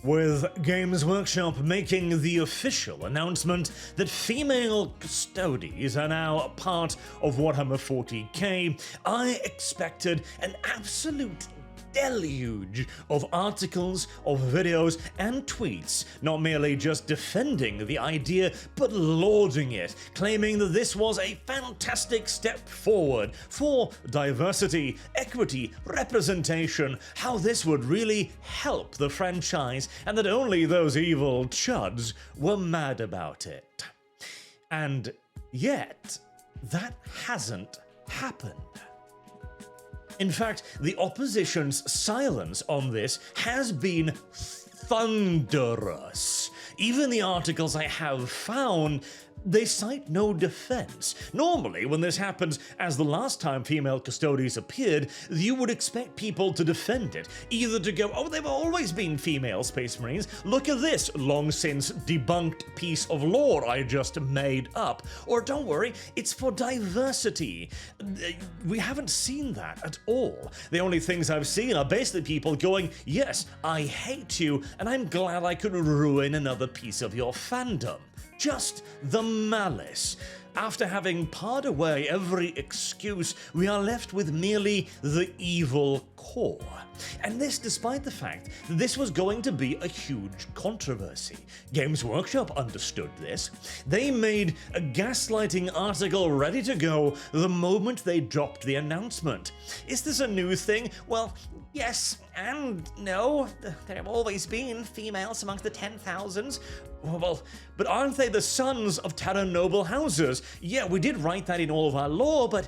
with Games Workshop making the official announcement that female CUSTODES are now part of Warhammer 40k, I expected an absolute deluge of articles, of videos, and tweets, not merely just defending the idea, but lauding it, claiming that this was a fantastic step forward for diversity, equity, representation, how this would really help the franchise, and that only those evil chuds were mad about it. And yet, that hasn't happened. In fact, the opposition's silence on this has been thunderous. Even the articles I have found, they cite no defense. Normally, when this happens, as the last time female CUSTODES appeared, you would expect people to defend it. Either to go, oh, they've always been female Space Marines, look at this long since debunked piece of lore I just made up. Or don't worry, it's for diversity. We haven't seen that at all. The only things I've seen are basically people going, yes, I hate you, and I'm glad I could ruin another piece of your fandom. Just the malice. After having pared away every excuse, we are left with merely the evil core. And this despite the fact that this was going to be a huge controversy. Games Workshop understood this. They made a gaslighting article ready to go the moment they dropped the announcement. Is this a new thing? Well, yes and no. There have always been females amongst the 10,000s. Well, but aren't they the sons of Terra noble houses? Yeah, we did write that in all of our lore, but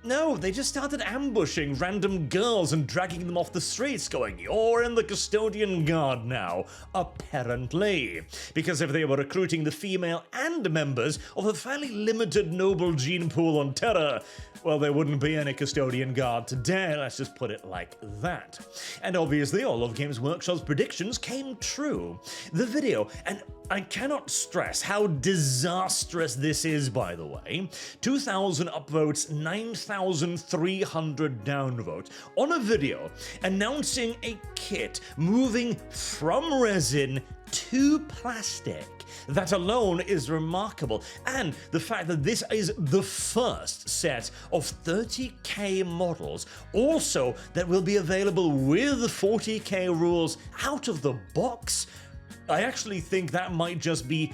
no, they just started ambushing random girls and dragging them off the streets, going, you're in the Custodian Guard now, apparently. Because if they were recruiting the female and members of a fairly limited noble gene pool on Terra, well, there wouldn't be any Custodian Guard today, let's just put it like that. And obviously, all of Games Workshop's predictions came true. The video, and I cannot stress how disastrous this is, by the way. 2,000 upvotes, 9,300 downvotes on a video announcing a kit moving from resin to plastic. That alone is remarkable, and the fact that this is the first set of 30k models, also that will be available with 40k rules out of the box, I actually think that might just be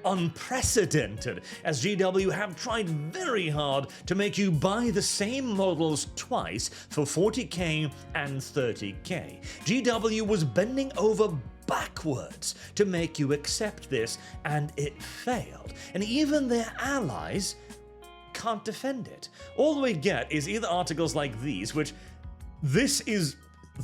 unprecedented, as GW have tried very hard to make you buy the same models twice for 40k and 30k. GW was bending over backwards to make you accept this, and it failed. And even their allies can't defend it. All we get is either articles like these, which this is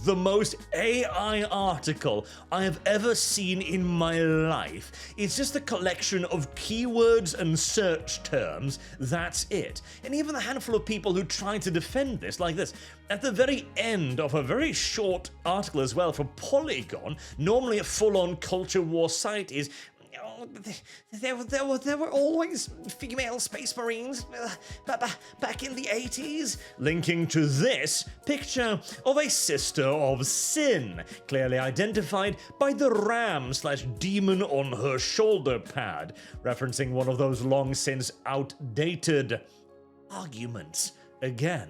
the most AI article I have ever seen in my life. It's just a collection of keywords and search terms, that's it. And even the handful of people who try to defend this, like this, at the very end of a very short article as well for Polygon, normally a full-on culture war site, is there were always female Space Marines back in the 80s, linking to this picture of a Sister of Sin, clearly identified by the ram/demon on her shoulder pad, referencing one of those long since outdated arguments again.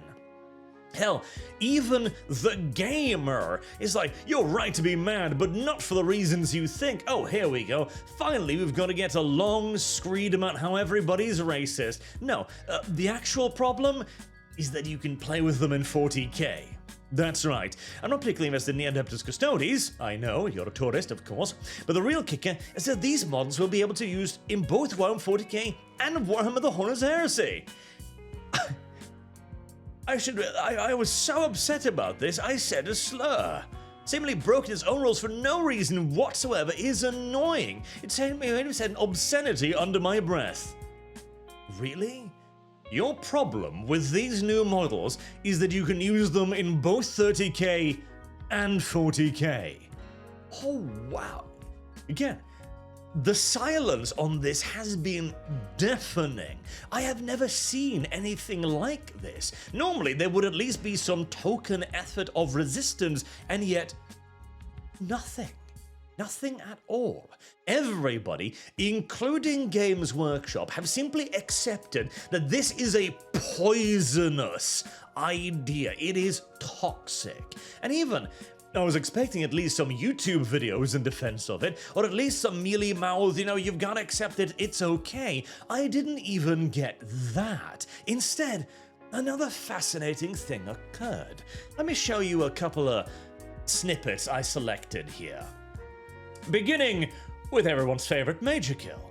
Hell, even the gamer is like, you're right to be mad, but not for the reasons you think. Oh, here we go. Finally, we've got to get a long screed about how everybody's racist. No, the actual problem is that you can play with them in 40k. That's right. I'm not particularly invested in the Adeptus Custodes. I know, you're a tourist, of course. But the real kicker is that these mods will be able to be used in both Warhammer 40k and Warhammer the Horus Heresy. I was so upset about this, I said a slur. Seemingly broken its own rules for no reason whatsoever is annoying. It said an obscenity under my breath. Really? Your problem with these new models is that you can use them in both 30k and 40k. Oh wow. Again, the silence on this has been deafening. I have never seen anything like this. Normally there would at least be some token effort of resistance, and yet nothing. Nothing at all. Everybody, including Games Workshop, have simply accepted that this is a poisonous idea. It is toxic. And even, I was expecting at least some YouTube videos in defense of it, or at least some mealy-mouthed, you've got to accept it, it's okay. I didn't even get that. Instead, another fascinating thing occurred. Let me show you a couple of snippets I selected here. Beginning with everyone's favorite major kill.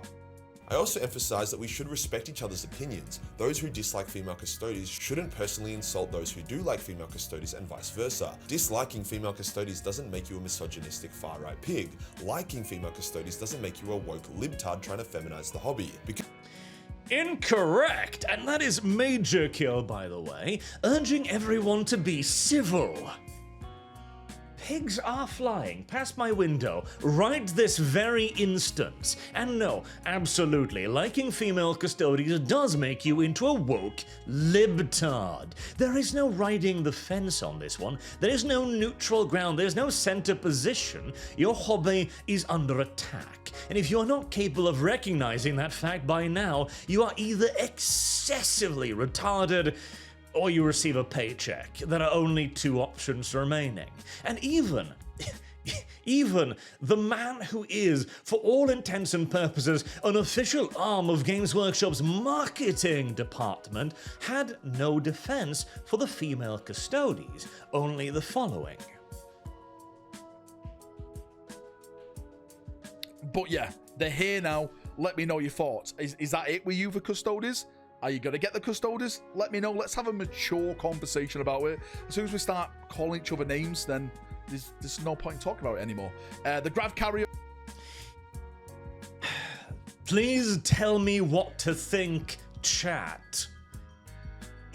I also emphasize that we should respect each other's opinions. Those who dislike female custodes shouldn't personally insult those who do like female custodes and vice versa. Disliking female custodes doesn't make you a misogynistic far-right pig. Liking female custodes doesn't make you a woke libtard trying to feminize the hobby. Incorrect! And that is major kill, by the way, urging everyone to be civil. Pigs are flying past my window right this very instant. And no, absolutely, liking female custodians does make you into a woke libtard. There is no riding the fence on this one. There is no neutral ground. There's no center position. Your hobby is under attack. And if you're not capable of recognizing that fact by now, you are either excessively retarded or you receive a paycheck. There are only two options remaining. And even the man who is, for all intents and purposes, an official arm of Games Workshop's marketing department, had no defense for the female custodes, only the following. But yeah, they're here now. Let me know your thoughts. Is that it with you for custodes? Are you going to get the custodes? Let me know. Let's have a mature conversation about it. As soon as we start calling each other names, then there's no point in talking about it anymore. The Grav Carrier. Please tell me what to think, chat.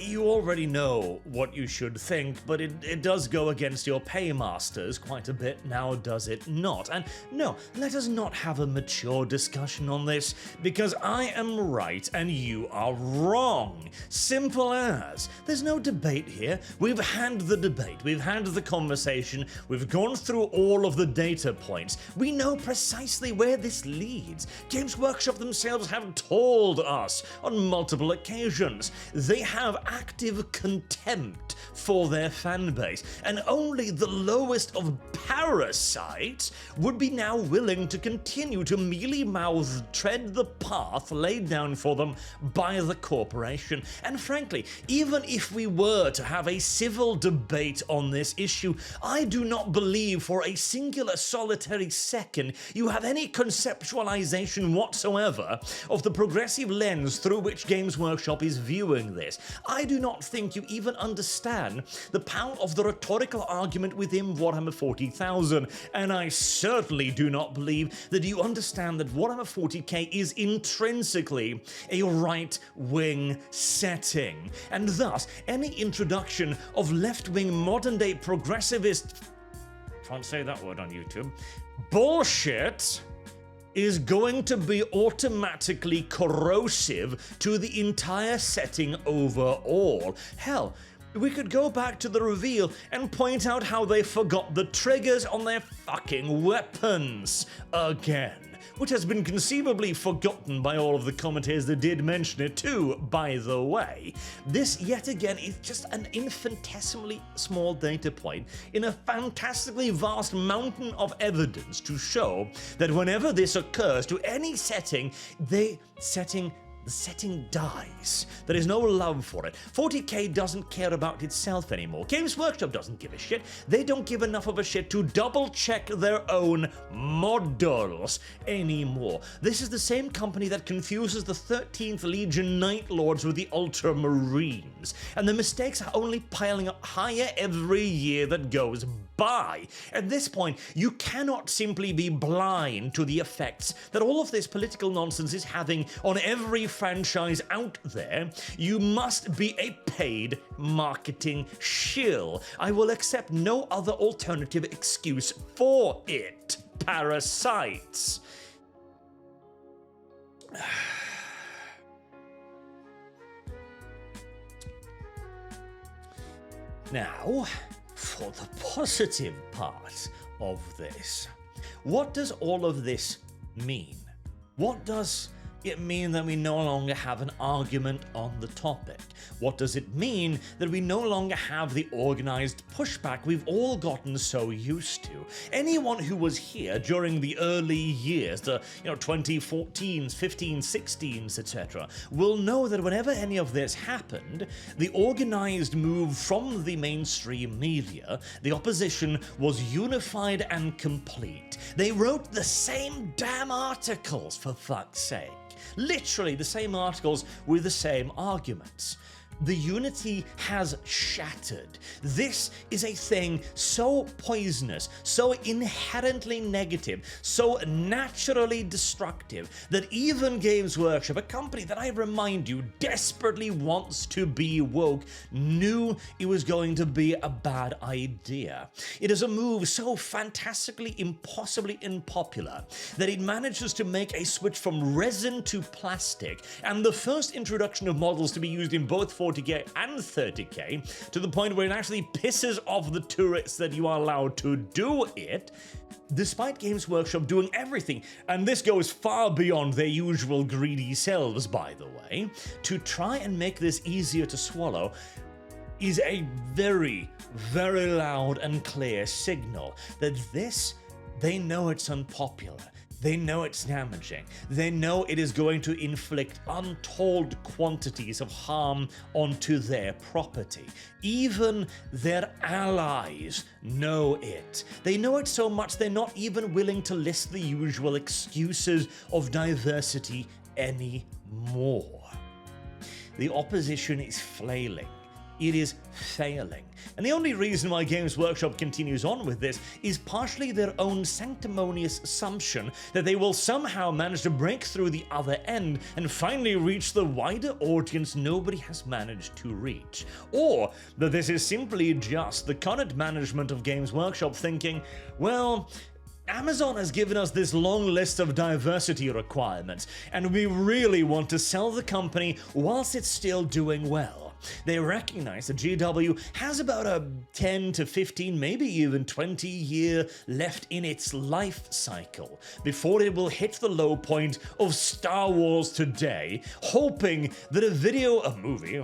You already know what you should think, but it does go against your paymasters quite a bit now, does it not? And no, let us not have a mature discussion on this, because I am right and you are wrong. Simple as. There's no debate here. We've had the debate, we've had the conversation, we've gone through all of the data points. We know precisely where this leads. Games Workshop themselves have told us on multiple occasions. They have active contempt for their fan base, and only the lowest of parasites would be now willing to continue to mealy-mouthed tread the path laid down for them by the corporation. And frankly, even if we were to have a civil debate on this issue, I do not believe for a singular solitary second you have any conceptualization whatsoever of the progressive lens through which Games Workshop is viewing this. I do not think you even understand the power of the rhetorical argument within Warhammer 40,000, and I certainly do not believe that you understand that Warhammer 40k is intrinsically a right-wing setting, and thus any introduction of left-wing modern-day progressivist, can't say that word on YouTube, bullshit is going to be automatically corrosive to the entire setting overall. Hell, we could go back to the reveal and point out how they forgot the triggers on their fucking weapons again, which has been conceivably forgotten by all of the commentators that did mention it too, by the way. This, yet again, is just an infinitesimally small data point in a fantastically vast mountain of evidence to show that whenever this occurs to any setting, the setting dies. There is no love for it. 40k doesn't care about itself anymore. Games Workshop doesn't give a shit. They don't give enough of a shit to double-check their own models anymore. This is the same company that confuses the 13th Legion Night Lords with the Ultramarines, and the mistakes are only piling up higher every year that goes by. At this point, you cannot simply be blind to the effects that all of this political nonsense is having on every franchise out there. You must be a paid marketing shill. I will accept no other alternative excuse for it. Parasites. Now, for the positive part of this. What does all of this mean? What does it mean that we no longer have an argument on the topic? What does it mean that we no longer have the organized pushback we've all gotten so used to? Anyone who was here during the early years, the 2014s, 15s, 16s, etc., will know that whenever any of this happened, the organized move from the mainstream media, the opposition was unified and complete. They wrote the same damn articles, for fuck's sake. Literally the same articles with the same arguments. The unity has shattered. This is a thing so poisonous, so inherently negative, so naturally destructive that even Games Workshop, a company that I remind you desperately wants to be woke, knew it was going to be a bad idea. It is a move so fantastically, impossibly unpopular that it manages to make a switch from resin to plastic, and the first introduction of models to be used in both 40k and 30k, to the point where it actually pisses off the tourists that you are allowed to do it, despite Games Workshop doing everything, and this goes far beyond their usual greedy selves, by the way, to try and make this easier to swallow, is a very, very loud and clear signal that this, they know it's unpopular. They know it's damaging. They know it is going to inflict untold quantities of harm onto their property. Even their allies know it. They know it so much they're not even willing to list the usual excuses of diversity anymore. The opposition is flailing. It is failing. And the only reason why Games Workshop continues on with this is partially their own sanctimonious assumption that they will somehow manage to break through the other end and finally reach the wider audience nobody has managed to reach. Or that this is simply just the current management of Games Workshop thinking, well, Amazon has given us this long list of diversity requirements, and we really want to sell the company whilst it's still doing well. They recognize that GW has about a 10 to 15, maybe even 20 year left in its life cycle before it will hit the low point of Star Wars today, hoping that a movie,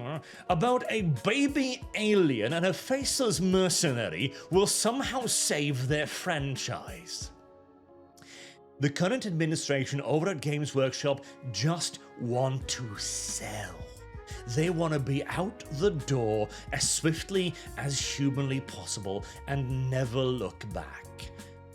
about a baby alien and a faceless mercenary will somehow save their franchise. The current administration over at Games Workshop just want to sell. They want to be out the door as swiftly as humanly possible and never look back.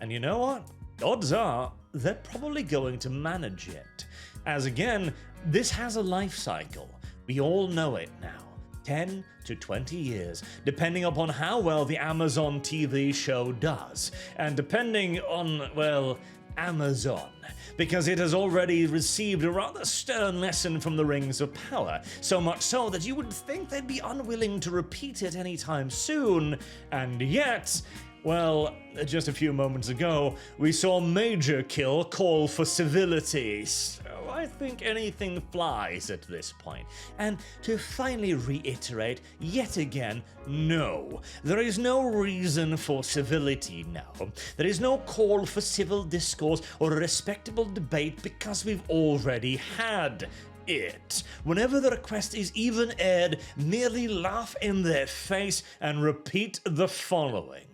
And you know what? Odds are they're probably going to manage it. As again, this has a life cycle. We all know it now. 10 to 20 years, depending upon how well the Amazon TV show does. And depending on, well, Amazon, because it has already received a rather stern lesson from the Rings of Power, so much so that you would think they'd be unwilling to repeat it anytime soon, and yet, well, just a few moments ago, we saw Major Kill call for civility, so I think anything flies at this point. And to finally reiterate, yet again, no, there is no reason for civility now. There is no call for civil discourse or a respectable debate because we've already had it. Whenever the request is even aired, merely laugh in their face and repeat the following.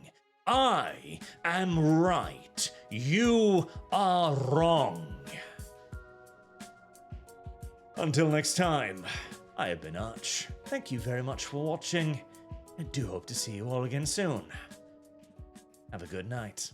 I am right. You are wrong. Until next time, I have been Arch. Thank you very much for watching. I do hope to see you all again soon. Have a good night.